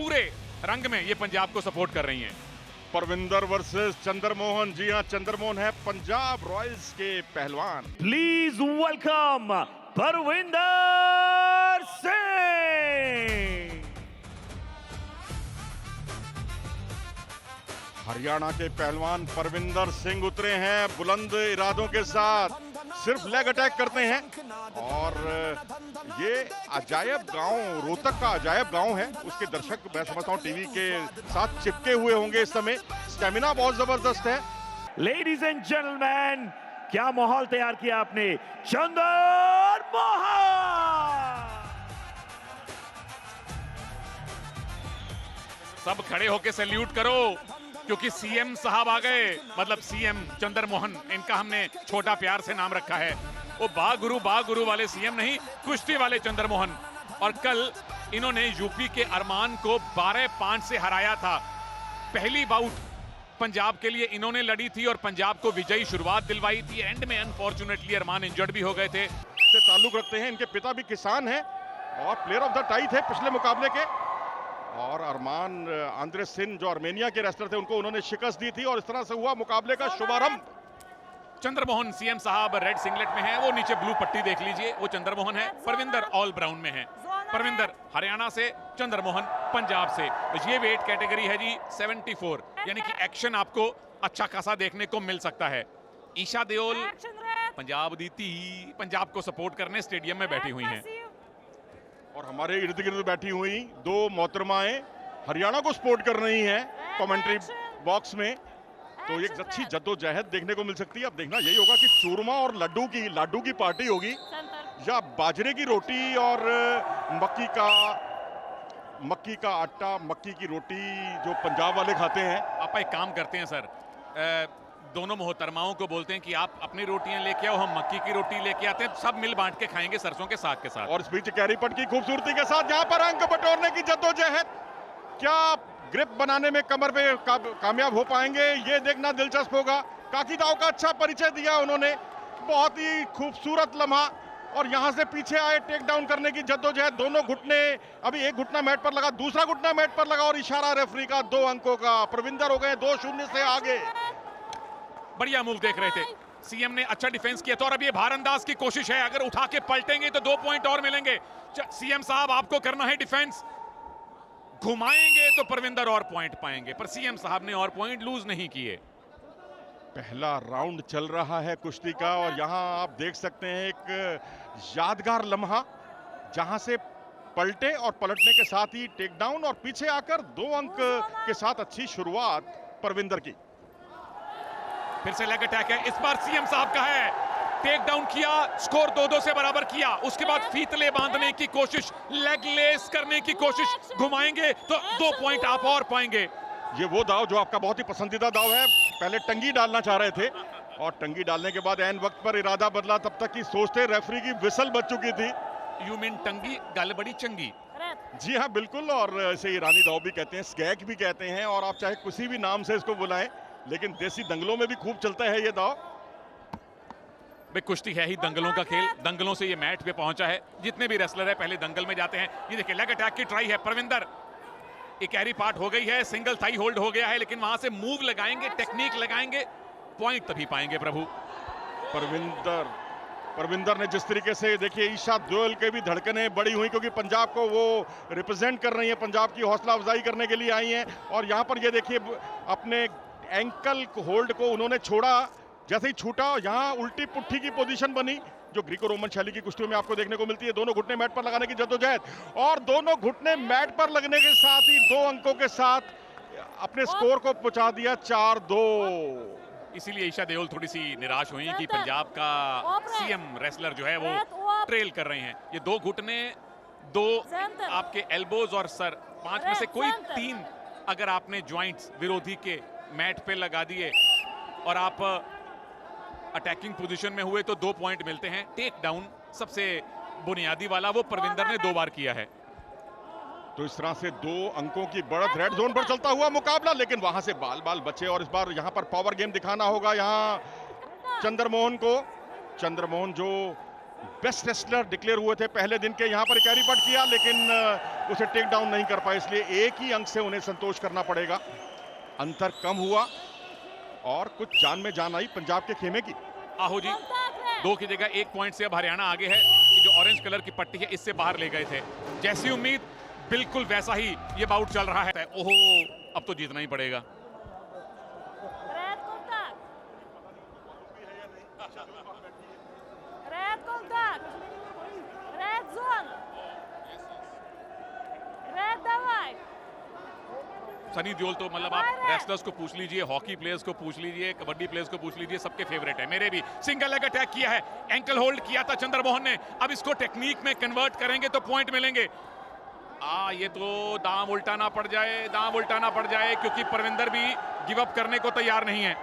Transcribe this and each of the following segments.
पूरे रंग में ये पंजाब को सपोर्ट कर रही हैं। परविंदर वर्सेस चंद्रमोहन। जी हां, चंद्रमोहन है पंजाब रॉयल्स के पहलवान। Please welcome Parvinder Singh. हरियाणा के पहलवान परविंदर सिंह उतरे हैं बुलंद इरादों के साथ, सिर्फ लेग अटैक करते हैं। और ये अजायब गांव, रोहतक का अजायब गांव है, उसके दर्शक मैं समझता हूं टीवी के साथ चिपके हुए होंगे इस समय। स्टेमिना बहुत जबरदस्त है। लेडीज एंड जेंटलमैन, क्या माहौल तैयार किया आपने, चंद्रमोहन। सब खड़े होके सैल्यूट करो, क्योंकि सीएम साहब आ गए, मतलब सीएम चंद्रमोहन, इनका हमने छोटा प्यार से नाम रखा है। वो बा गुरु वाले सीएम नहीं, कुश्ती वाले चंद्रमोहन। और कल इन्होंने यूपी के अरमान को 12-5 से हराया था। पहली बाउट पंजाब के लिए इन्होंने लड़ी थी और पंजाब को विजयी शुरुआत दिलवाई थी। एंड में अनफॉर्चुनेटली अरमान इंजर्ड भी हो गए थे। से ताल्लुक रखते हैं, इनके पिता भी किसान हैं और प्लेयर ऑफ द टाई थे पिछले मुकाबले के। और अरमान आंद्रे सिन जो आर्मेनिया के रेसलर थे, उनको उन्होंने शिकस्त दी थी और इस तरह से हुआ मुकाबले का शुभारंभ। चंद्रमोहन सीएम साहब रेड सिंगलेट में है, वो नीचे ब्लू पट्टी देख लीजिए, वो चंद्रमोहन है। परविंदर ऑल ब्राउन में है। परविंदर हरियाणा से, चंद्रमोहन पंजाब से। तो ये वेट कैटेगरी है जी 74, यानी कि एक्शन आपको अच्छा खासा देखने को मिल सकता है। ईशा देओल पंजाब दीती पंजाब को सपोर्ट करने स्टेडियम में बैठी हुई हैं। और हमारे इर्द गिर्द बैठी हुई दो मोहतरमाएं हरियाणा को सपोर्ट कर रही हैं कमेंट्री बॉक्स में। तो एक अच्छी जद्दोजहद देखने को मिल सकती है। अब देखना यही होगा कि चूरमा और लाडू की पार्टी होगी या बाजरे की रोटी और मक्की का आटा, मक्की की रोटी जो पंजाब वाले खाते हैं। आप एक काम करते हैं सर, दोनों मोहतरमाओं को बोलते हैं कि आप अपनी रोटियां लेके आओ, हम मक्की की रोटी लेके आते हैं, सब मिल बांट के खाएंगे सरसों के साग के साथ। और इस बीच कैरीपट की खूबसूरती के साथ यहाँ पर अंक बटोरने की जद्दोजहद, क्या ग्रिप बनाने में कमर पे कामयाब हो पाएंगे, ये देखना दिलचस्प होगा। काकी दाव का अच्छा परिचय दिया उन्होंने, बहुत ही खूबसूरत लम्हा। और यहां से पीछे आए टेक डाउन करने की जद्दोजहद। दोनों घुटने, अभी एक घुटना मैट पर लगा, दूसरा घुटना मैट पर लगा और इशारा रेफरी का 2 अंकों का। परविंदर हो गए 2-0 से आगे। बढ़िया मूव देख रहे थे, सीएम ने अच्छा डिफेंस किया था। और अब ये भारंदाज की कोशिश है, अगर उठा के पलटेंगे तो 2 पॉइंट और मिलेंगे। सीएम साहब आपको करना है डिफेंस, घुमाएंगे तो परविंदर और पॉइंट पाएंगे, पर सीएम साहब ने और पॉइंट लूज नहीं किए। पहला राउंड चल रहा है कुश्ती का और यहां आप देख सकते हैं एक यादगार लम्हा, जहां से पलटे और पलटने के साथ ही टेक डाउन और पीछे आकर 2 अंक के साथ अच्छी शुरुआत परविंदर की। फिर से लेग अटैक है, इस बार सीएम साहब का है। टेक डाउन किया, स्कोर 2-2 से बराबर किया। उसके बाद फीतले बांधने की कोशिश, लेग लेस करने की कोशिश, घुमाएंगे तो 2 पॉइंट आप और पाएंगे। ये वो दाव जो आपका बहुत ही पसंदीदा दाव है। पहले टंगी डालना चाह रहे थे और टंगी डालने के बाद एन वक्त पर इरादा बदला, तब तक की सोचते रेफरी की विसल बज चुकी थी। यू मीन टंगी, गल बड़ी चंगी। जी हाँ बिल्कुल, और इसे ईरानी दाव भी कहते हैं, स्कैक भी कहते हैं, और आप चाहे किसी भी नाम से इसको बुलाएं, लेकिन देसी दंगलों में भी खूब चलता है ये दाव। भाई कुश्ती है ही दंगलों का खेल, दंगलों से ये मैट पे पहुंचा है। जितने भी रेसलर है पहले दंगल में जाते हैं। ये देखिए लेग अटैक की ट्राई है परविंदर, एक कैरी पार्ट हो गई है, सिंगल थाई होल्ड हो गया है, लेकिन वहां से मूव लगाएंगे, टेक्निक लगाएंगे, पॉइंट तभी पाएंगे प्रभु। परविंदर ने जिस तरीके से, देखिए ईशा देओल के भी धड़कनें बड़ी हुई, क्योंकि पंजाब को वो रिप्रेजेंट कर रही है, पंजाब की हौसला अफजाई करने के लिए आई हैं। और यहाँ पर ये देखिए अपने एंकल होल्ड को उन्होंने छोड़ा, जैसे ही छूटा यहाँ उल्टी पुट्ठी की पोजीशन बनी, जो ग्रीको रोमन शैली की कुश्तियों में आपको देखने को मिलती है। दोनों घुटने मैट पर लगाने की जद्दोजहद, और दोनों घुटने मैट पर लगने के साथ ही 2 अंकों के साथ अपने स्कोर को पहुंचा दिया 4-2। इसीलिए ईशा देओल थोड़ी सी निराश हुई कि पंजाब का सीएम रेसलर जो है वो ट्रेल कर रहे हैं। ये 2 घुटने, 2 आपके एल्बोज और सर, 5 में से कोई 3 अगर आपने ज्वाइंट्स विरोधी के मैट पे लगा दिए और आप अटैकिंग पोजीशन में हुए तो 2 पॉइंट मिलते हैं। टेक डाउन सबसे बुनियादी वाला वो परविंदर ने 2 बार किया है। तो इस तरह से 2 अंकों की बढ़त, रेड जोन पर चलता हुआ मुकाबला, लेकिन वहां से बाल बचे। और इस बार यहां पर पावर गेम दिखाना होगा यहाँ चंद्रमोहन को। चंद्रमोहन जो बेस्ट रेसलर डिक्लेयर हुए थे पहले दिन के, यहाँ पर कैरी पट किया लेकिन उसे टेक डाउन नहीं कर पाए, इसलिए एक ही अंक से उन्हें संतोष करना पड़ेगा। अंतर कम हुआ और कुछ जान में जान आई पंजाब के खेमे की। आहो जी, 2 की जगह 1 पॉइंट से अब हरियाणा आगे है कि जो ऑरेंज कलर की पट्टी है इससे बाहर ले गए थे। जैसी उम्मीद बिल्कुल वैसा ही ये बाउट चल रहा है। ओहो, अब तो जीतना ही पड़ेगा। सनी देओल तो मतलब आप रेसलर्स को पूछ लीजिए, हॉकी प्लेयर्स को पूछ लीजिए, कबड्डी प्लेयर्स को पूछ लीजिए, सबके फेवरेट है। मेरे भी सिंगल लेग अटैक किया है, एंकल होल्ड किया था चंद्रमोहन ने, अब इसको टेक्निक में कन्वर्ट करेंगे तो पॉइंट मिलेंगे। ये तो दाम उल्टाना पड़ जाए क्योंकि परविंदर भी गिव अप करने को तैयार नहीं है।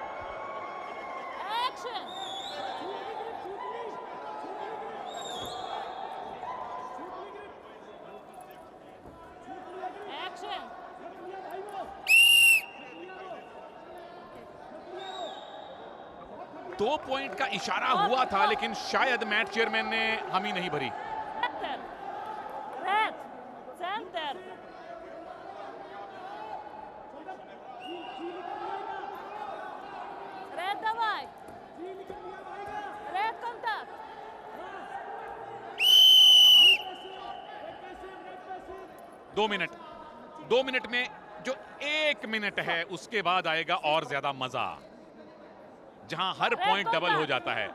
दो पॉइंट का इशारा हुआ था लेकिन शायद मैच चेयरमैन ने हामी नहीं भरी। दो मिनट में जो 1 मिनट है उसके बाद आएगा और ज्यादा मजा, जहां हर पॉइंट डबल हो जाता है।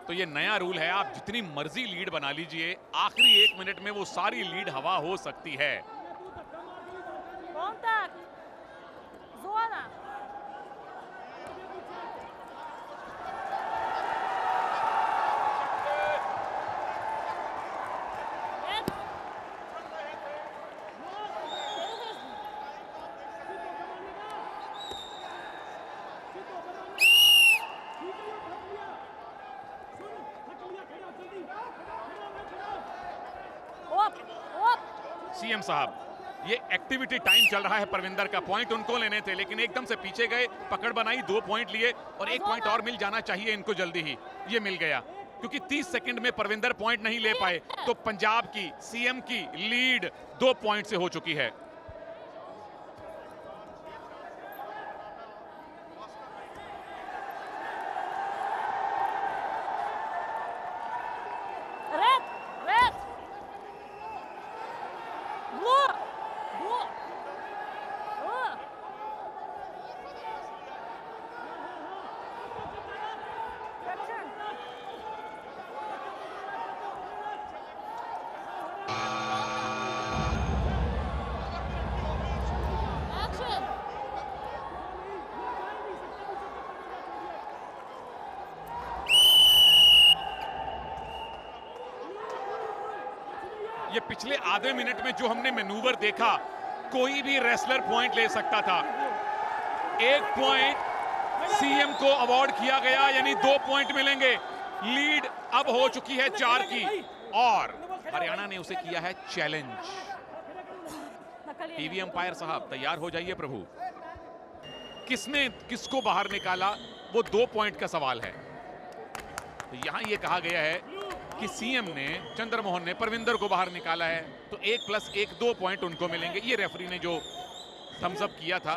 तो ये नया रूल है, आप जितनी मर्जी लीड बना लीजिए, आखिरी 1 मिनट में वो सारी लीड हवा हो सकती है। सीएम साहब, ये एक्टिविटी टाइम चल रहा है, परविंदर का पॉइंट उनको लेने थे लेकिन एकदम से पीछे गए, पकड़ बनाई, 2 पॉइंट लिए और 1 पॉइंट और मिल जाना चाहिए इनको जल्दी ही। ये मिल गया क्योंकि 30 सेकंड में परविंदर पॉइंट नहीं ले पाए तो पंजाब की सीएम की लीड 2 पॉइंट से हो चुकी है। ये पिछले आधे मिनट में जो हमने मैनूवर देखा, कोई भी रेसलर पॉइंट ले सकता था। 1 पॉइंट सीएम को अवार्ड किया गया, यानी 2 पॉइंट मिलेंगे। लीड अब हो चुकी है 4 की और हरियाणा ने उसे किया है चैलेंज। टीवी अंपायर साहब तैयार हो जाइए प्रभु। किसने किसको बाहर निकाला वो 2 पॉइंट का सवाल है। तो यहां ये कहा गया है कि सीएम ने, चंद्रमोहन ने परविंदर को बाहर निकाला है तो 1 + 1 2 पॉइंट उनको मिलेंगे। ये रेफरी ने जो थम्स अप किया था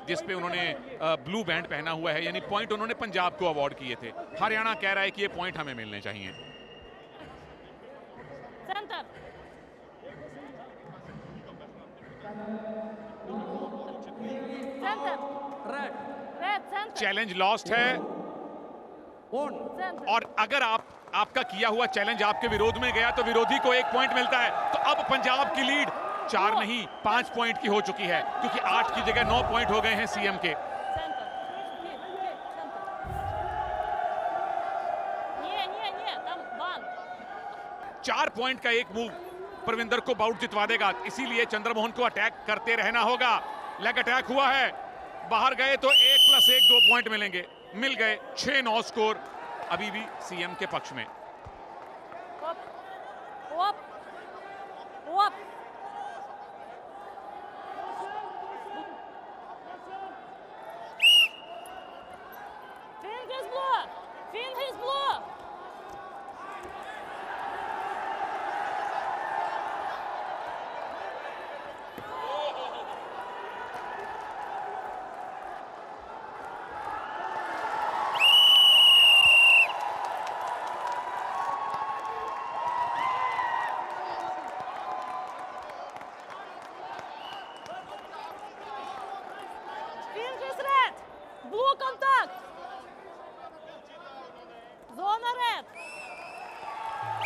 जिसपे उन्होंने ब्लू बैंड पहना हुआ है, यानी पॉइंट उन्होंने पंजाब को अवार्ड किए थे। हरियाणा कह रहा है कि ये पॉइंट हमें मिलने चाहिए। चैलेंज लॉस्ट है और अगर आपका किया हुआ चैलेंज आपके विरोध में गया तो विरोधी को 1 पॉइंट मिलता है। तो अब पंजाब की लीड 4 नहीं 5 पॉइंट की हो चुकी है क्योंकि 8 की जगह 9 पॉइंट हो गए हैं सीएम के। चार पॉइंट का एक मूव परविंदर को बाउट जितवा देगा, इसीलिए चंद्रमोहन को अटैक करते रहना होगा। लेग अटैक हुआ है, बाहर गए तो 1 + 1 2 पॉइंट मिलेंगे। मिल गए, 6-9 स्कोर अभी भी सीएम के पक्ष में।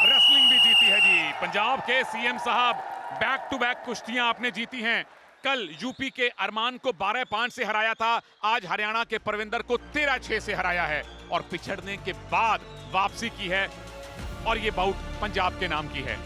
रेसलिंग भी जीती है जी। पंजाब के सीएम साहब बैक टू बैक कुश्तियां आपने जीती हैं। कल यूपी के अरमान को 12-5 से हराया था, आज हरियाणा के परविंदर को 13-6 से हराया है और पिछड़ने के बाद वापसी की है और ये बाउट पंजाब के नाम की है।